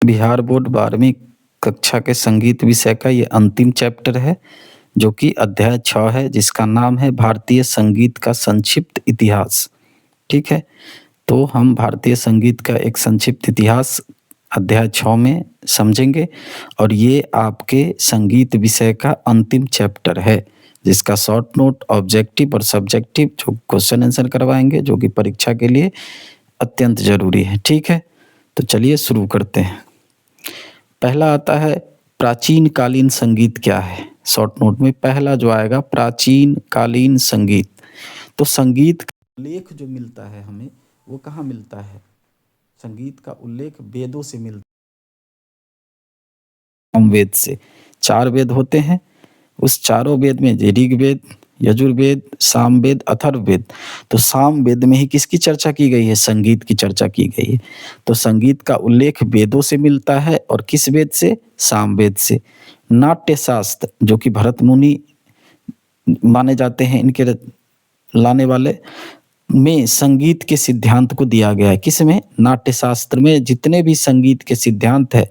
Bihar board 12वीं कक्षा के संगीत विषय का ये अंतिम चैप्टर है, जो कि अध्याय 6 है, जिसका नाम है भारतीय संगीत का संक्षिप्त इतिहास। ठीक है? तो हम भारतीय संगीत का एक संक्षिप्त इतिहास अध्याय 6 में समझेंगे और ये आपके संगीत विषय का अंतिम चैप्टर है, जिसका शॉर्ट नोट, ऑब्जेक्टिव और सब्जेक्टिव जो क्वेश्चन आंसर करवाएंगे, जो कि परीक्षा के लिए अत्यंत ज़रूरी है। ठीक है? तो चलिए शुरू करते हैं। पहला आता है प्राचीन कालीन संगीत क्या है। शॉर्ट नोट में पहला जो आएगा प्राचीन कालीन संगीत। तो संगीत का उल्लेख जो मिलता है हमें, वो कहाँ मिलता है? संगीत का उल्लेख वेदों से मिलता है। वेद से 4 वेद होते हैं, उस चारों वेद में ऋग्वेद, यजुर्वेद, सामवेद, अथर्ववेद। तो सामवेद में ही किसकी चर्चा की गई है? संगीत की चर्चा की गई है। तो संगीत का उल्लेख वेदों से मिलता है और किस वेद से? सामवेद से। नाट्य शास्त्र जो कि भरत मुनि माने जाते हैं इनके लाने वाले, में संगीत के सिद्धांत को दिया गया है। किसमें? नाट्य शास्त्र में जितने भी संगीत के सिद्धांत है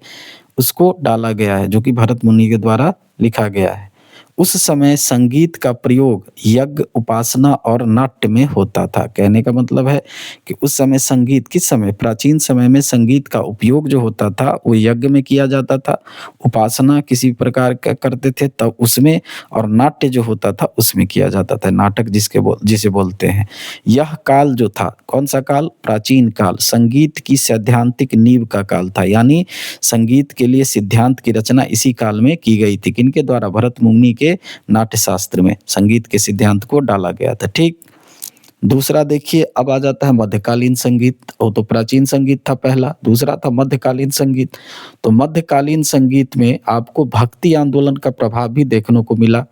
उसको डाला गया है, जो कि भरत मुनि के द्वारा लिखा गया है। उस समय संगीत का प्रयोग यज्ञ, उपासना और नाट्य में होता था। कहने का मतलब है कि उस समय संगीत, किस समय? प्राचीन समय में संगीत का उपयोग जो होता था वो यज्ञ में किया जाता था, उपासना किसी प्रकार का करते थे तब उसमें, और नाट्य जो होता था उसमें किया जाता था। नाटक जिसे बोलते हैं। यह काल जो था, कौन सा काल? प्राचीन काल संगीत की सैद्धांतिक नींव का काल था। यानी संगीत के लिए सिद्धांत की रचना इसी काल में की गई थी। किनके द्वारा? भरत मुनि के नाट्य शास्त्र में संगीत के सिद्धांत को डाला गया था। ठीक। दूसरा देखिए, अब आ जाता है मध्यकालीन संगीत। वो तो प्राचीन संगीत था पहला, दूसरा था मध्यकालीन संगीत। तो मध्यकालीन संगीत में आपको भक्ति आंदोलन का प्रभाव भी देखने को मिला।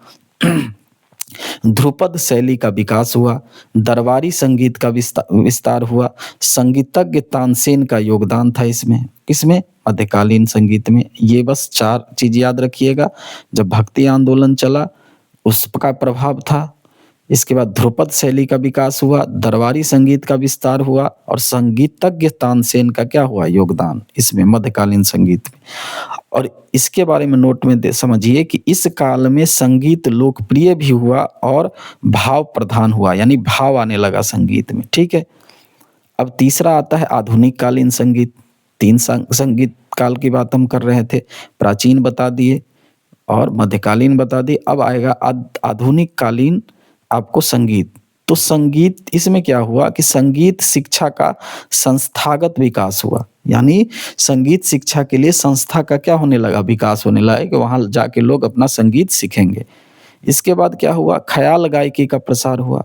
ध्रुपद शैली का विकास हुआ, दरबारी संगीत का विस्तार हुआ, संगीतज्ञ तानसेन का योगदान था इसमें। किसमें? मध्यकालीन संगीत में। ये बस 4 चीज याद रखिएगा। जब भक्ति आंदोलन चला उसका प्रभाव था, इसके बाद ध्रुपद शैली का विकास हुआ, दरबारी संगीत का विस्तार हुआ और संगीतज्ञ तानसेन का क्या हुआ? योगदान इसमें, मध्यकालीन संगीत में। और इसके बारे में नोट में समझिए कि इस काल में संगीत लोकप्रिय भी हुआ और भाव प्रधान हुआ, यानी भाव आने लगा संगीत में। ठीक है? अब तीसरा आता है आधुनिक कालीन संगीत। 3 संगीत काल की बात हम कर रहे थे। प्राचीन बता दिए और मध्यकालीन बता दिए। अब आएगा आधुनिक कालीन आपको संगीत। तो संगीत, इसमें क्या हुआ कि संगीत शिक्षा का संस्थागत विकास हुआ। यानी संगीत शिक्षा के लिए संस्था का क्या होने लगा? विकास होने लगा कि वहां जाके लोग अपना संगीत सीखेंगे। इसके बाद क्या हुआ? ख्याल गायकी का प्रसार हुआ।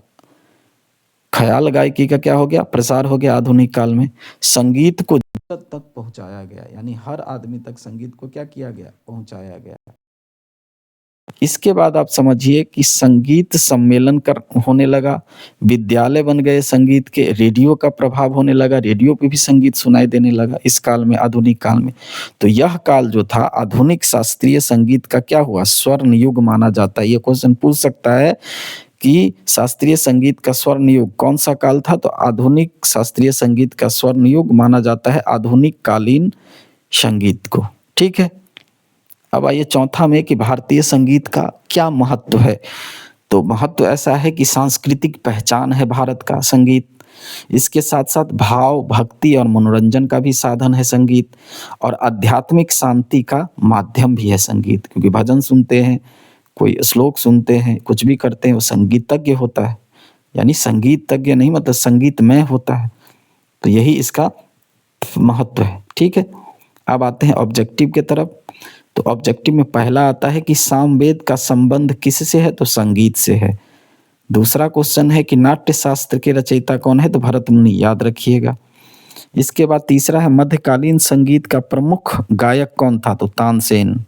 ख्याल गायकी का क्या हो गया? प्रसार हो गया आधुनिक काल में। संगीत को जरूरत तक पहुंचाया गया, यानी हर आदमी तक संगीत को क्या किया गया? पहुंचाया गया। इसके बाद आप समझिए कि संगीत सम्मेलन कर होने लगा, विद्यालय बन गए संगीत के, रेडियो का प्रभाव होने लगा, रेडियो पे भी संगीत सुनाई देने लगा इस काल में, आधुनिक काल में। तो यह काल जो था आधुनिक शास्त्रीय संगीत का क्या हुआ? स्वर्ण युग माना जाता है। ये क्वेश्चन पूछ सकता है कि शास्त्रीय संगीत का स्वर्ण युग कौन सा काल था? तो आधुनिक शास्त्रीय संगीत का स्वर्ण युग माना जाता है आधुनिक कालीन संगीत को। ठीक है? अब आइए चौथा में कि भारतीय संगीत का क्या महत्व है। तो महत्व ऐसा है कि सांस्कृतिक पहचान है भारत का संगीत। इसके साथ साथ भाव, भक्ति और मनोरंजन का भी साधन है संगीत, और आध्यात्मिक शांति का माध्यम भी है संगीत। क्योंकि भजन सुनते हैं, कोई श्लोक सुनते हैं, कुछ भी करते हैं, वो संगीतज्ञ होता है। यानी संगीतज्ञ नहीं मतलब संगीतमय होता है। तो यही इसका महत्व है। ठीक है? अब आते हैं ऑब्जेक्टिव के तरफ। तो ऑब्जेक्टिव में पहला आता है कि सामवेद का संबंध किससे है? तो संगीत से है। दूसरा क्वेश्चन है कि नाट्य शास्त्र के रचयिता कौन है? तो भरत मुनि, याद रखिएगा। इसके बाद तीसरा है मध्यकालीन संगीत का प्रमुख गायक कौन था? तो तानसेन।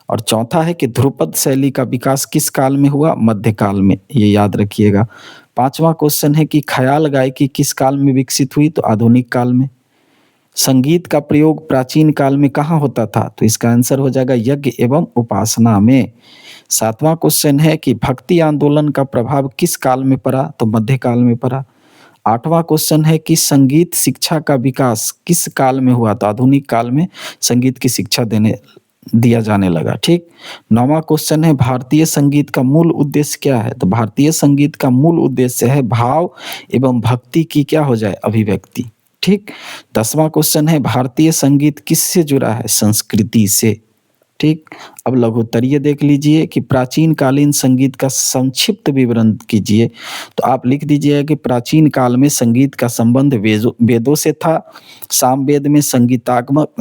और चौथा है कि ध्रुपद शैली का विकास किस काल में हुआ? मध्यकाल में, ये याद रखिएगा। पांचवा क्वेश्चन है कि ख्याल गायकी किस काल में विकसित हुई? तो आधुनिक काल में। संगीत का प्रयोग प्राचीन काल में कहाँ होता था? तो इसका आंसर हो जाएगा यज्ञ एवं उपासना में। सातवां क्वेश्चन है कि भक्ति आंदोलन का प्रभाव किस काल में पड़ा? तो मध्यकाल में पड़ा। 8वां क्वेश्चन है कि संगीत शिक्षा का विकास किस काल में हुआ? तो आधुनिक काल में संगीत की शिक्षा देने दिया जाने लगा, ठीक। 9वां क्वेश्चन है भारतीय संगीत का मूल उद्देश्य क्या है? तो भारतीय संगीत का मूल उद्देश्य है भाव एवं भक्ति की क्या हो जाए? अभिव्यक्ति, ठीक। 10वां क्वेश्चन है भारतीय संगीत किससे जुड़ा है? संस्कृति से, ठीक। अब लघुत्तरीय देख लीजिए कि प्राचीन कालीन संगीत का संक्षिप्त विवरण कीजिए। तो आप लिख दीजिएगा कि प्राचीन काल में संगीत का संबंध वेदों से था। सामवेद में संगीतात्मक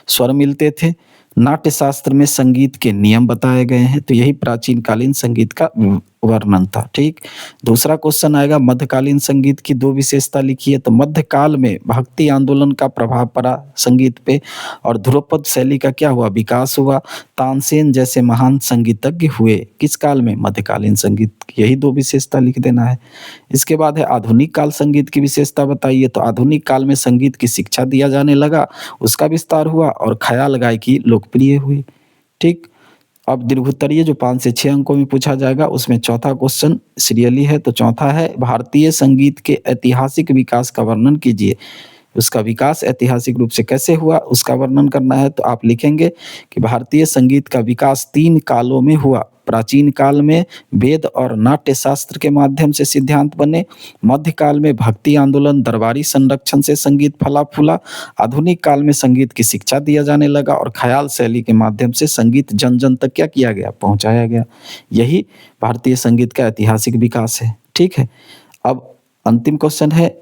स्वर मिलते थे। नाट्य शास्त्र में संगीत के नियम बताए गए हैं। तो यही प्राचीन कालीन संगीत का वर्णन था, ठीक। दूसरा क्वेश्चन आएगा मध्यकालीन संगीत की 2 विशेषता लिखिए। तो मध्यकाल में भक्ति आंदोलन का प्रभाव पड़ा संगीत पे और ध्रुपद शैली का क्या हुआ? विकास हुआ। तानसेन जैसे महान संगीतज्ञ हुए किस काल में? मध्यकालीन संगीत। यही 2 विशेषता लिख देना है। इसके बाद है आधुनिक काल संगीत की विशेषता बताइए। तो आधुनिक काल में संगीत की शिक्षा दिया जाने लगा, उसका विस्तार हुआ और ख्याल गायकी लोकप्रिय हुई, ठीक। अब दीर्घोत्तरीय जो 5 से 6 अंकों में पूछा जाएगा उसमें चौथा क्वेश्चन सीरियली है। तो चौथा है भारतीय संगीत के ऐतिहासिक विकास का वर्णन कीजिए। उसका विकास ऐतिहासिक रूप से कैसे हुआ उसका वर्णन करना है। तो आप लिखेंगे कि भारतीय संगीत का विकास 3 कालों में हुआ। प्राचीन काल में वेद और नाट्य शास्त्र के माध्यम से सिद्धांत बने। मध्यकाल में भक्ति आंदोलन दरबारी संरक्षण से संगीत फला फूला। आधुनिक काल में संगीत की शिक्षा दिया जाने लगा और ख्याल शैली के माध्यम से संगीत जन जन तक क्या किया गया? पहुंचाया गया। यही भारतीय संगीत का ऐतिहासिक विकास है, ठीक है। अब अंतिम क्वेश्चन है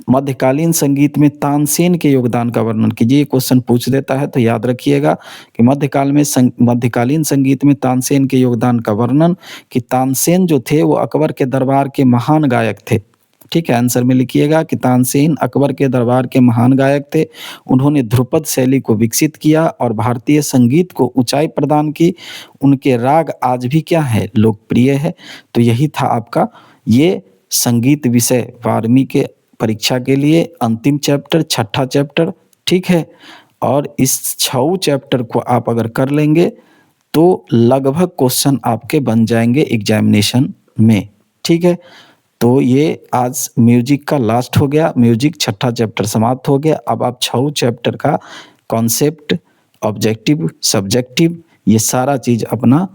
मध्यकालीन संगीत में तानसेन के योगदान का वर्णन कीजिए। क्वेश्चन पूछ देता है तो याद रखिएगा कि मध्यकालीन संगीत में तानसेन के योगदान का वर्णन कि तानसेन जो थे वो अकबर के दरबार के महान गायक थे, ठीक है। आंसर में लिखिएगा कि तानसेन अकबर के दरबार के महान गायक थे। उन्होंने ध्रुपद शैली को विकसित किया और भारतीय संगीत को ऊंचाई प्रदान की। उनके राग आज भी क्या है? लोकप्रिय है। तो यही था आपका ये संगीत विषय 12वीं के परीक्षा के लिए अंतिम चैप्टर, छठा चैप्टर, ठीक है। और इस 6 चैप्टर को आप अगर कर लेंगे तो लगभग क्वेश्चन आपके बन जाएंगे एग्जामिनेशन में, ठीक है। तो ये आज म्यूजिक का लास्ट हो गया। म्यूजिक छठा चैप्टर समाप्त हो गया। अब आप 6 चैप्टर का कॉन्सेप्ट, ऑब्जेक्टिव, सब्जेक्टिव ये सारा चीज अपना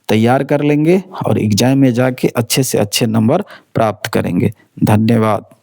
तैयार कर लेंगे और एग्जाम में जाके अच्छे से अच्छे नंबर प्राप्त करेंगे। धन्यवाद।